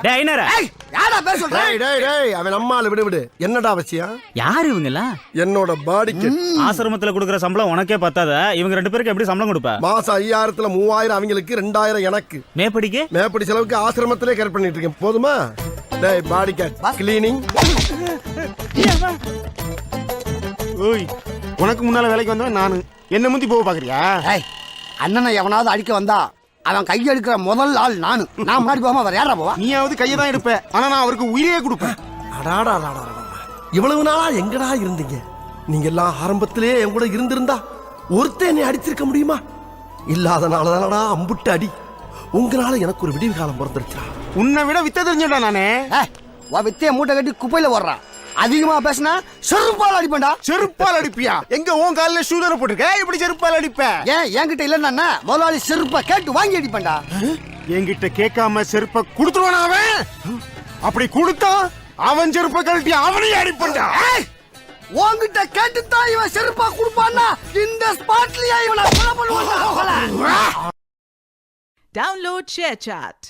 டேய் ஐனரா, யாரா பேர் சொல்ற? டேய் அவன் அம்மால விடு என்னடா அவசியம்? யாரு இவங்களா? என்னோட பாடிக்கு ஆசிரமத்துல கொடுக்குற சம்பளம் உனக்கே பத்தாத, இவங்க 2 பேருக்கு எப்படி சம்பளம் கொடுப்ப? மாசம் 5000த்துல 3000 அவங்களுக்கு 2000 எனக்கு. மேப்படிக்கு மேப்படி செலவுக்கு ஆசிரமத்திலே கேர் பண்ணிட்டு இருக்கேன், போதுமா? டேய் பாடி கேட் கிளீனிங். ஓய், உனக்கு முன்னால வேலைக்கு வந்தவன் நானு, என்ன முந்தி போக பாக்குறியா? ஏய், அண்ணனை எவனாவது அடிக்க வந்தா அவன் கையை எடுக்கிற முதல் ஆள் நானு. நான் முன்னாடி போகாம வேற யாரா போவா? நீயாவது கையை தான் எடுப்ப, ஆனா நான் அவருக்கு உயிரையே கொடுப்பேன். அடாடா இவ்வளவு நாளா எங்கடா இருந்தீங்க? நீங்க எல்லாம் ஆரம்பத்திலே என் கூட இருந்திருந்தா ஒருத்தன் என்னை அடிச்சிருக்க முடியுமா? இல்லாதனாலதானடா அம்புட்டு அடி. உங்களால எனக்கு ஒரு விடிவு காலம் பிறந்துருச்சா? உன்னை விட வித்த தெரிஞ்சடா நானே. உன் வித்தைய மூட்டை கட்டி குப்பையில ஓடுறான். அதிகமா பேசினா செருப்பால் அடிப்பேன்டா. செருப்பால் அடிப்பியா? எங்க உன் காலில ஷூதர போட்டுருக்க, இப்படி செருப்பால் அடிப்ப? ஏன் என்கிட்ட இல்லன்னா முதலாளி செருப்பை கேட்டு வாங்கி அடிப்பேன்டா. என்கிட்ட கேட்காம செருப்பை கொடுத்துருவானா அவன்? அப்படி கொடுத்தா அவன் செருப்பை கழட்டி அவனையும் அடிப்பேன்டா. உன்கிட்ட கேட்டுத்தான் இவன் செருப்பா கொடுப்பான்னா இந்த ஸ்பாட்லயே இவனை கொலை பண்ணுவான்டா. Download ShareChat.